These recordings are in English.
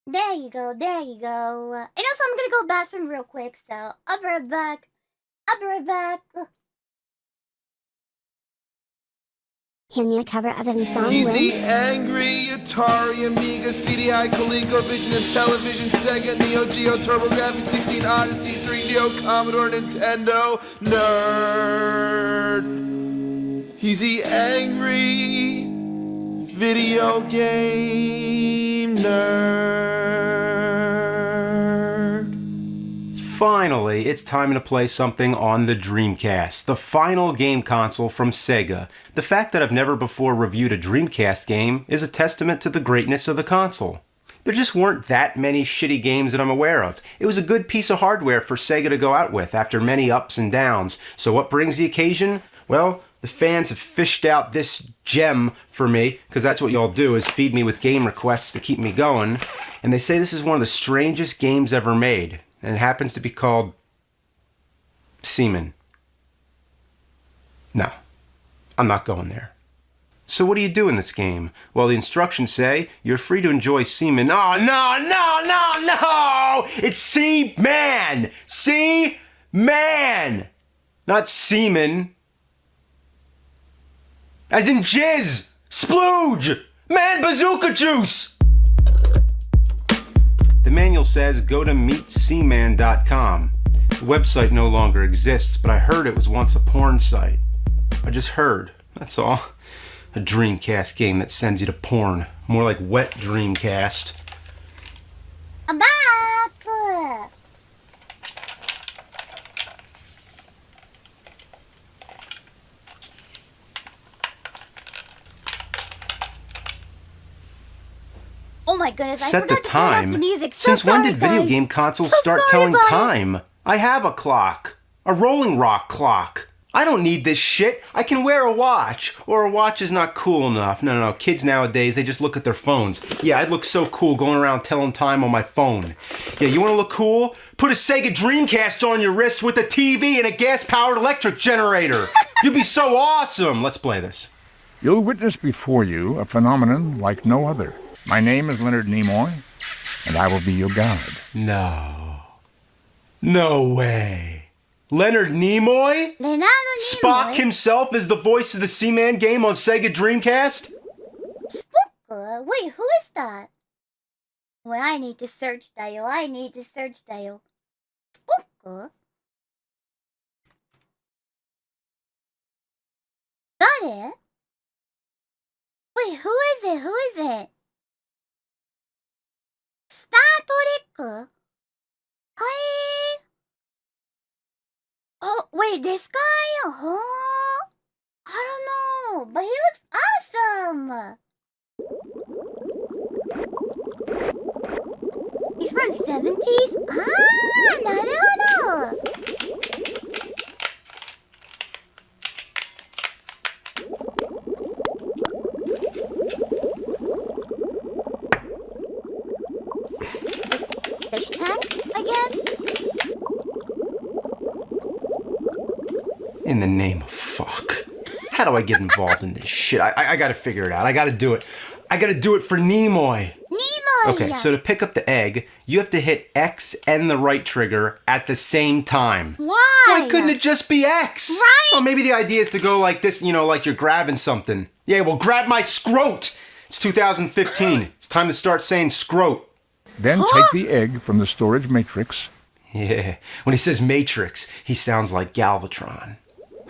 There you go, there you go. And also, I'm gonna go bathroom real quick, so I'll be right back. I'll be right back. Henya cover of the song He's with the angry Atari, Amiga, CDI, ColecoVision, and Television, Sega, Neo Geo, TurboGrafx 16, Odyssey, 3DO, Commodore, Nintendo, nerd. He's the angry video game nerd. Finally, it's time to play something on the Dreamcast, the final game console from Sega. The fact that I've never before reviewed a Dreamcast game is a testament to the greatness of the console. There just weren't that many shitty games that I'm aware of. It was a good piece of hardware for Sega to go out with after many ups and downs. So what brings the occasion? Well, the fans have fished out this gem for me, because that's what y'all do, is feed me with game requests to keep me going. And they say this is one of the strangest games ever made. And it happens to be called Seaman. No, I'm not going there. So what do you do in this game? Well, the instructions say you're free to enjoy Seaman. Oh, no! It's Seaman! Seaman! Not Seaman. As in jizz! Splooge! Man bazooka juice! The manual says go to meetseaman.com. The website no longer exists, but I heard it was once a porn site. I just heard, that's all. A Dreamcast game that sends you to porn. More like wet Dreamcast. I'm back! Oh my goodness, I Set the forgot to turn off time? the music. So Since when sorry, did video guys. game consoles So start sorry telling about it. time? I have a clock. A rolling rock clock. I don't need this shit. I can wear a watch. Or a watch is not cool enough. No. Kids nowadays, they just look at their phones. Yeah, I'd look so cool going around telling time on my phone. Yeah, you want to look cool? Put a Sega Dreamcast on your wrist with a TV and a gas-powered electric generator. You'd be so awesome. Let's play this. You'll witness before you a phenomenon like no other. My name is Leonard Nimoy, and I will be your guide. No. No way. Leonard Nimoy? Leonardo Spock Nimoy? himself is the voice of the Seaman game on Sega Dreamcast? Wait, who is that? Well, I need to search Dale. Spooker? Got it? Wait, who is it? Star Trek? Hi. Oh, wait, this guy? Huh? I don't know, but he looks awesome. He's from 70s? Ah, 나르호도. Fish tank, I guess? In the name of fuck. How do I get involved in this shit? I gotta figure it out. I gotta do it. I gotta do it for Nimoy. Nimoy! Okay, so to pick up the egg, you have to hit X and the right trigger at the same time. Why? Why couldn't it just be X? Right? Well, maybe the idea is to go like this, like you're grabbing something. Yeah, well, grab my scrote! It's 2015. It's time to start saying scrote. Then take the egg from the storage matrix. Yeah, when he says Matrix, he sounds like Galvatron.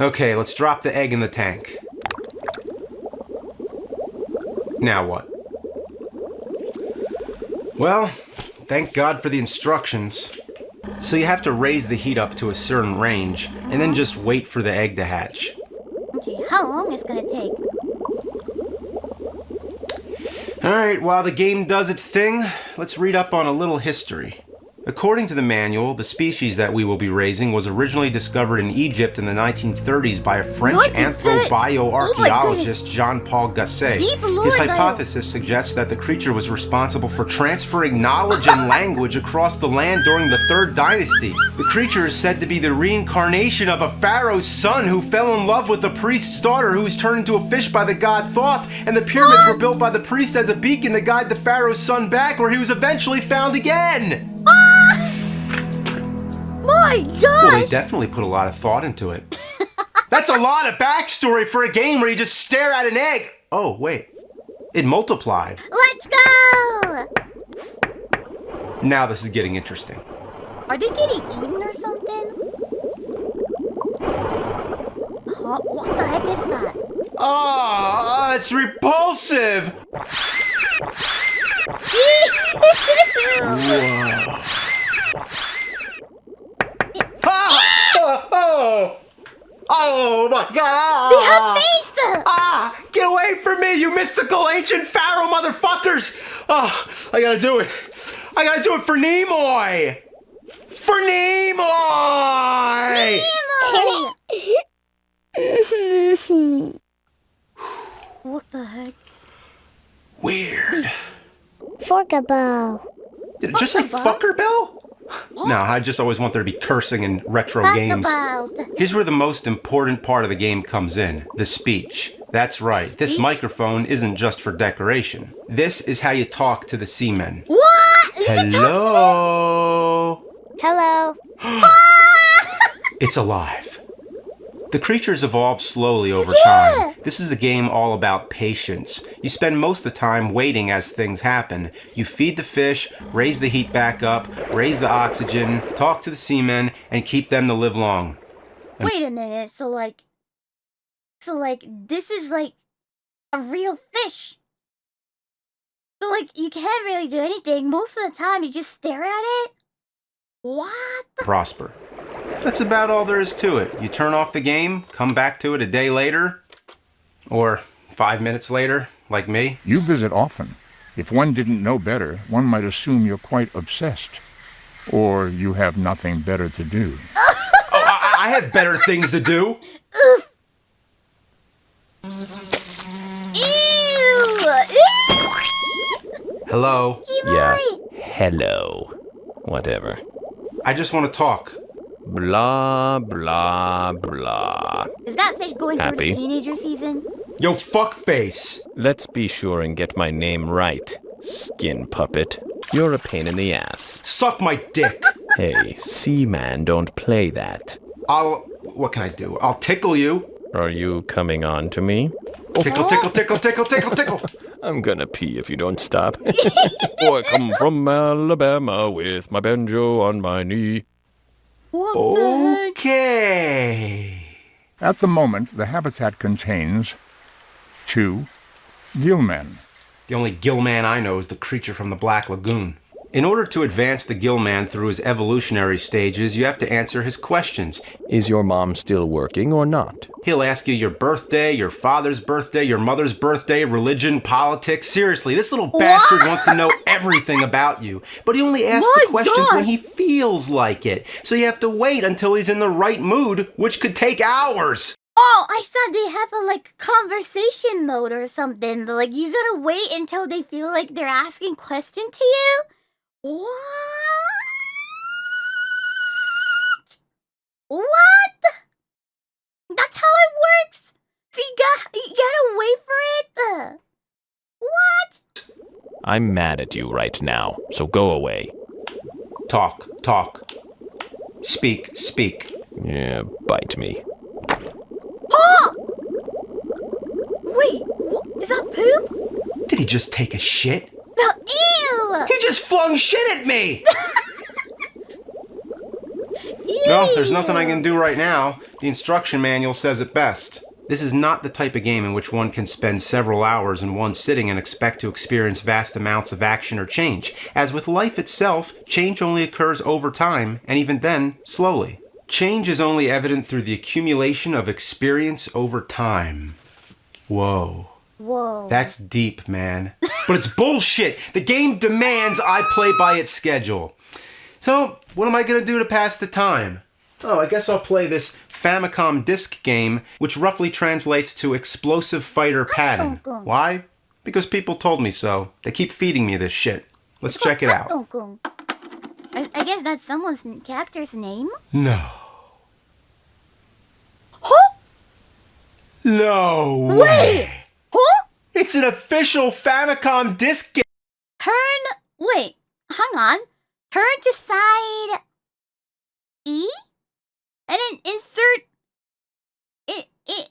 Okay, let's drop the egg in the tank. Now what? Well, thank God for the instructions. So you have to raise the heat up to a certain range, and then just wait for the egg to hatch. Okay, how long is it gonna take? Alright, while the game does its thing, let's read up on a little history. According to the manual, the species that we will be raising was originally discovered in Egypt in the 1930s by a French 1930? anthropobioarchaeologist Jean-Paul Gasset. Deep Lord, His hypothesis suggests that the creature was responsible for transferring knowledge and language across the land during the Third Dynasty. The creature is said to be the reincarnation of a pharaoh's son who fell in love with the priest's daughter, who was turned into a fish by the god Thoth, and the pyramids were built by the priest as a beacon to guide the pharaoh's son back, where he was eventually found again. My gosh! Well, they definitely put a lot of thought into it. That's a lot of backstory for a game where you just stare at an egg. Oh, wait. It multiplied. Let's go! Now this is getting interesting. Are they getting eaten or something? Huh? What the heck is that? Oh, it's repulsive. Whoa. Oh my god! They have faces! Get away from me, you mystical ancient pharaoh motherfuckers! Oh, I gotta do it. I gotta do it for Nimoy! For Nimoy! Nemo! What the heck? Weird. Forkabell. Did it just say fucker bell? No, I just always want there to be cursing in retro games. Here's where the most important part of the game comes in, the speech. That's right, this microphone isn't just for decoration. This is how you talk to the Seaman. What? Hello? Hello. It's alive. The creatures evolve slowly over time. This is a game all about patience. You spend most of the time waiting as things happen. You feed the fish, raise the heat back up, raise the oxygen, talk to the seamen, and keep them to live long. Wait a minute, so this is like a real fish. So you can't really do anything. Most of the time you just stare at it? What? Prosper. That's about all there is to it. You turn off the game, come back to it a day later, or 5 minutes later, like me. You visit often. If one didn't know better, one might assume you're quite obsessed. Or you have nothing better to do. I have better things to do. Ew! Hello? Yeah. Hello. Whatever. I just want to talk. Blah, blah, blah. Is that fish going through Happy? the teenager season? Yo, fuckface. Let's be sure and get my name right, skin puppet. You're a pain in the ass. Suck my dick. Hey, Seaman, don't play that. What can I do? I'll tickle you. Are you coming on to me? Tickle, tickle, tickle, tickle, tickle, tickle. I'm gonna pee if you don't stop. Oh, I come from Alabama with my banjo on my knee. What the heck? Okay. At the moment, the habitat contains 2 gillmen. The only gillman I know is the creature from the Black Lagoon. In order to advance the gillman through his evolutionary stages, you have to answer his questions. Is your mom still working or not? He'll ask you your birthday, your father's birthday, your mother's birthday, religion, politics. Seriously, this little bastard wants to know everything about you. But he only asks the questions when he feels like it. So you have to wait until he's in the right mood, which could take hours. Oh, I saw they have a conversation mode or something. You gotta wait until they feel like they're asking questions to you. What? That's how it works. So you gotta wait for it. What? I'm mad at you right now, so go away. Talk, talk. Speak, speak. Yeah, bite me. Huh? Wait, is that poop? Did he just take a shit? Ew! He just flung shit at me! No, there's nothing I can do right now. The instruction manual says it best. This is not the type of game in which one can spend several hours in one sitting and expect to experience vast amounts of action or change. As with life itself, change only occurs over time, and even then, slowly. Change is only evident through the accumulation of experience over time. Whoa. Whoa. That's deep, man. But it's bullshit. The game demands I play by its schedule. So, what am I gonna do to pass the time? Oh, I guess I'll play this Famicom disc game, which roughly translates to Explosive Fighter Pattern. Why? Because people told me so. They keep feeding me this shit. Let's check it out. I guess that's someone's character's name? No. Huh? No way! Wait! Huh? It's an official Famicom disc game! Wait, hang on. Turn to side E? And then insert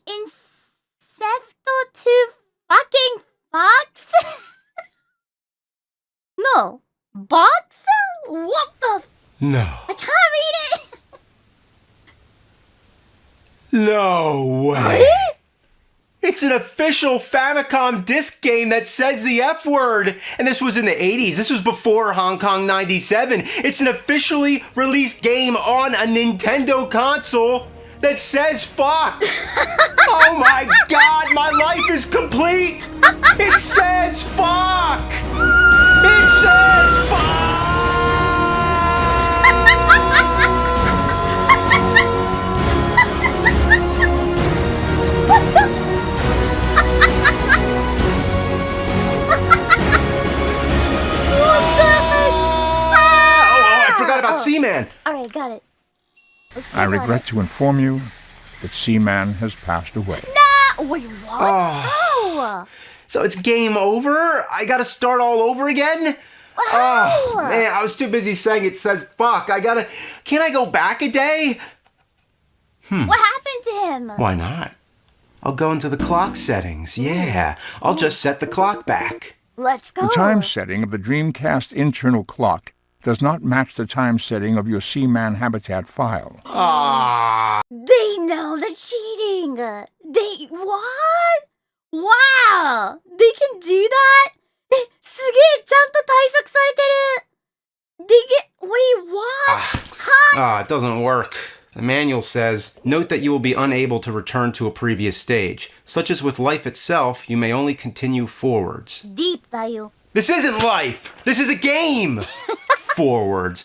incepto to fucking fox? No. Box? What the? No. I can't read it. No way! It's an official Famicom disc game that says the F word! And this was in the 80s. This was before Hong Kong 97. It's an officially released game on a Nintendo console that says fuck! Oh my god, my life is complete! It says fuck! It says fuck! About Seaman. Alright, got it. I regret to inform you that Seaman has passed away. Nah! Wait, what? Oh. So it's game over? I gotta start all over again? Oh, man, I was too busy saying it says fuck. Can't I go back a day? What happened to him? Why not? I'll go into the clock settings. Yeah, I'll just set the clock back. Let's go. The time setting of the Dreamcast internal clock does not match the time setting of your Seaman habitat file. They know the cheating. What? Wow! They can do that? すげえちゃんと対策されてる. Wait, what? It doesn't work. The manual says, note that you will be unable to return to a previous stage. Such as with life itself, you may only continue forwards. Deep だよ. This isn't life! This is a game! Forwards.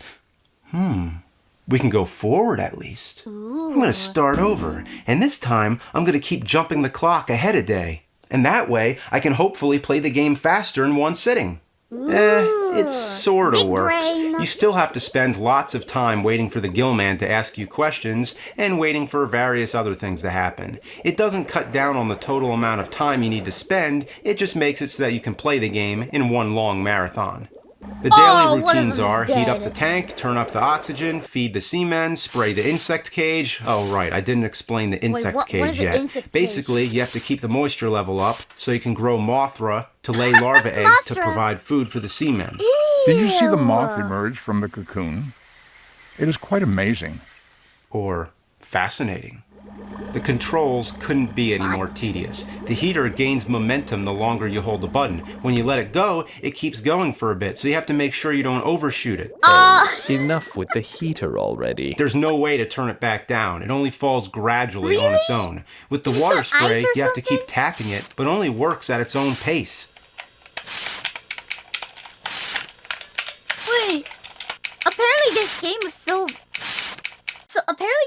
We can go forward at least. Ooh. I'm gonna start over, and this time I'm gonna keep jumping the clock ahead a day. And that way, I can hopefully play the game faster in one sitting. It sorta Big works. brain. You still have to spend lots of time waiting for the Gillman to ask you questions and waiting for various other things to happen. It doesn't cut down on the total amount of time you need to spend, it just makes it so that you can play the game in one long marathon. The daily routines are heat up the tank, turn up the oxygen, feed the seamen, spray the insect cage. Oh right, I didn't explain the insect what cage is an yet. insect Basically, you have to keep the moisture level up so you can grow Mothra to lay larva eggs to Mothra. provide food for the seamen. Did you see the moth emerge from the cocoon? It is quite amazing. Or fascinating. The controls couldn't be any more tedious. The heater gains momentum the longer you hold the button. When you let it go, it keeps going for a bit, so you have to make sure you don't overshoot it. Enough with the heater already. There's no way to turn it back down. It only falls gradually on its own. With the water spray, you have to keep tapping it, but only works at its own pace. Wait. Apparently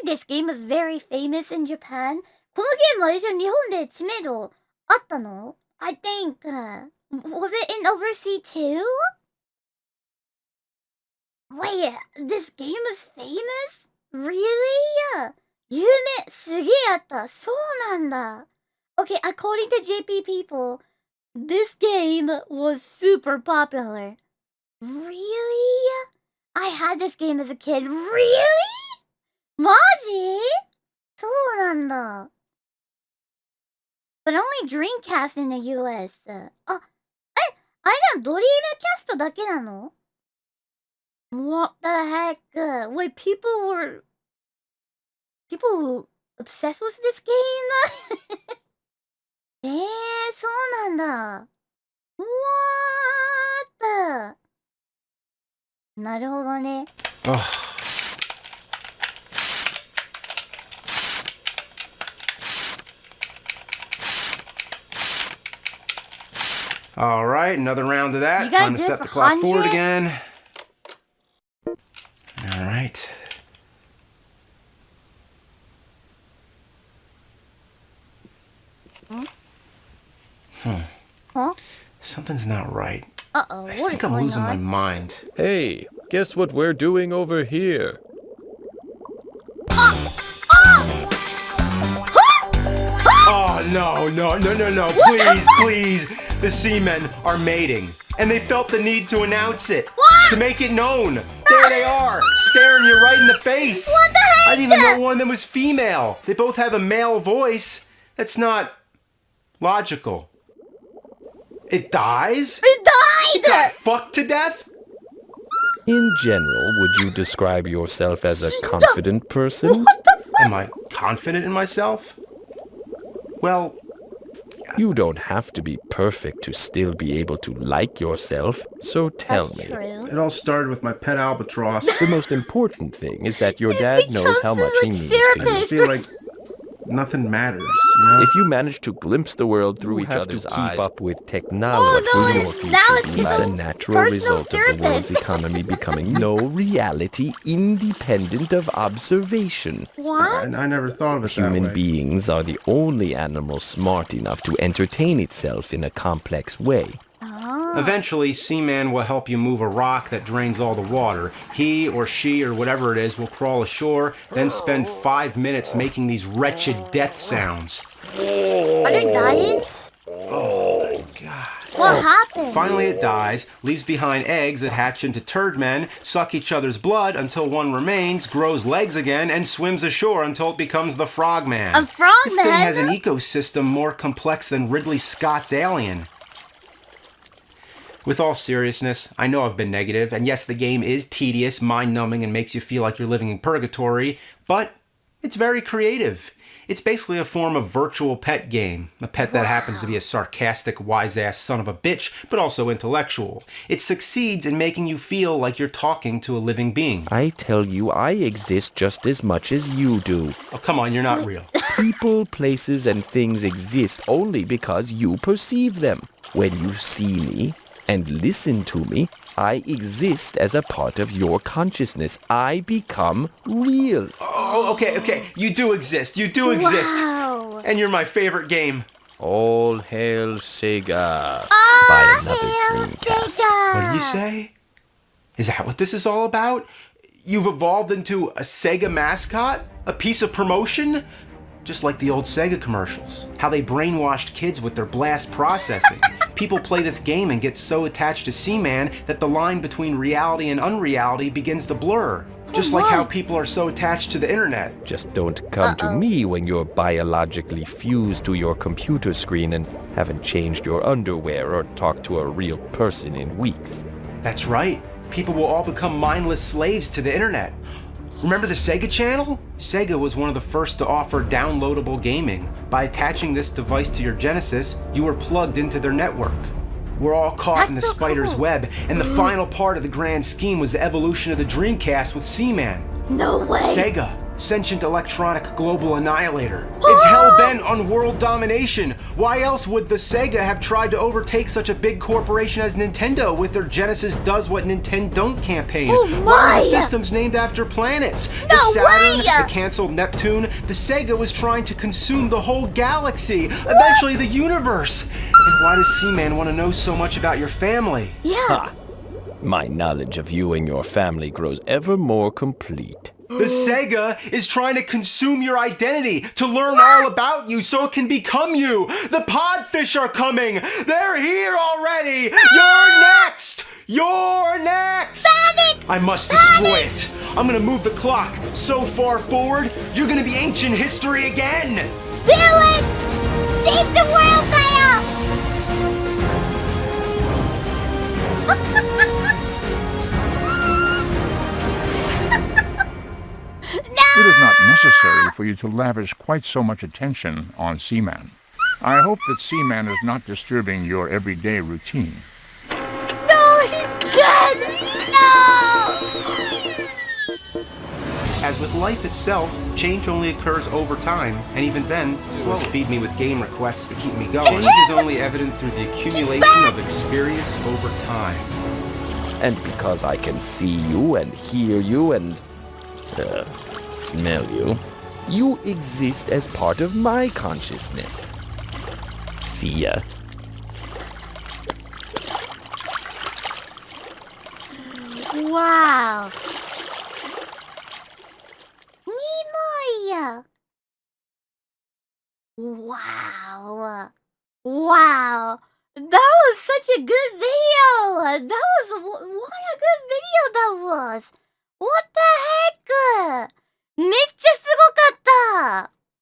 this game is very famous in Japan. このゲームは一応日本で知名度あったの? I think, was it in overseas too? Wait, this game is famous? Really? 有名すげえあった。そうなんだ。Okay, according to JP people, this game was super popular. Really? I had this game as a kid. Really? マジ? そうなんだ。But only Dreamcast in the US. あれドリームキャストだけなの? What the heck? Wait, people obsessed with this game? そうなんだ。What? なるほどね。Alright, another round of that. You gotta Time to do it set for the clock forward 100? again. right. Huh? Something's not right. Uh-oh, I what is think I'm going losing my on? mind. Hey, guess what we're doing over here? Oh, no. Please. The Seamen are mating. And they felt the need to announce it. To make it known. There they are, staring you right in the face. What the heck? I didn't even know one of them was female. They both have a male voice. That's not logical. It dies? It died! Got fucked to death? In general, would you describe yourself as a confident person? Am I confident in myself? Well, You don't have to be perfect to still be able to like yourself, so tell That's me. true. It all started with my pet albatross. The most important thing is that your dad knows how much he means to I you. just feel like nothing matters, you know? If you manage to glimpse the world through each other's eyes, keep up with technology, Oh, no, your future now it's being a become natural personal result of the world's therapist. economy becoming no reality independent of observation. What? I never thought of it that Human way. beings are the only animal smart enough to entertain itself in a complex way. eventually Seaman will help you move a rock that drains all the water. He or she or whatever it is will crawl ashore, then spend 5 minutes making these wretched death sounds. Are they dying? Oh, God. What happened? Finally it dies, leaves behind eggs that hatch into turd men, suck each other's blood until one remains, grows legs again, and swims ashore until it becomes the Frogman. A frogman? This thing has an ecosystem more complex than Ridley Scott's Alien. With all seriousness, I know I've been negative, and yes, the game is tedious, mind-numbing, and makes you feel like you're living in purgatory, but it's very creative. It's basically a form of virtual pet game. A pet that happens to be a sarcastic, wise-ass son of a bitch, but also intellectual. It succeeds in making you feel like you're talking to a living being. I tell you, I exist just as much as you do. Oh, come on, you're not real. People, places, and things exist only because you perceive them. When you see me and listen to me, I exist as a part of your consciousness. I become real. Oh, okay. You do exist. You do exist. Wow. And you're my favorite game. All hail Sega Oh, by another hail Dreamcast. Sega. What did you say? Is that what this is all about? You've evolved into a Sega mascot? A piece of promotion? Just like the old Sega commercials. How they brainwashed kids with their blast processing. People play this game and get so attached to Seaman that the line between reality and unreality begins to blur. Just like how people are so attached to the internet. Just don't come to me when you're biologically fused to your computer screen and haven't changed your underwear or talked to a real person in weeks. That's right. People will all become mindless slaves to the internet. Remember the Sega Channel? Sega was one of the first to offer downloadable gaming. By attaching this device to your Genesis, you were plugged into their network. We're all caught in the That's so spider's cool. web, and the final part of the grand scheme was the evolution of the Dreamcast with Seaman. No way. Sega, sentient electronic global annihilator. It's hell-bent on world domination. Why else would the Sega have tried to overtake such a big corporation as Nintendo with their Genesis Does What Nintendo Don't campaign? Oh Why are my! the systems named after planets? The No Saturn, way! the canceled Neptune, the Sega was trying to consume the whole galaxy, eventually the universe. And why does Seaman want to know so much about your family? Yeah. My knowledge of you and your family grows ever more complete. The Sega is trying to consume your identity, to learn all about you so it can become you. The podfish are coming. They're here already. You're next. You're next. Panic! I must destroy it. I'm gonna move the clock so far forward, you're gonna be ancient history again. Do it! Save the world, Kaya! It is not necessary for you to lavish quite so much attention on Seaman. I hope that Seaman is not disturbing your everyday routine. No, he's dead! No! As with life itself, change only occurs over time, and even then, slowly. Feed me with game requests to keep me going. Change is only evident through the accumulation of experience over time. And because I can see you and hear you and Smell you. You exist as part of my consciousness. See ya. Wow. Nimoy. Wow. Wow. That was such a good video. What a good video that was.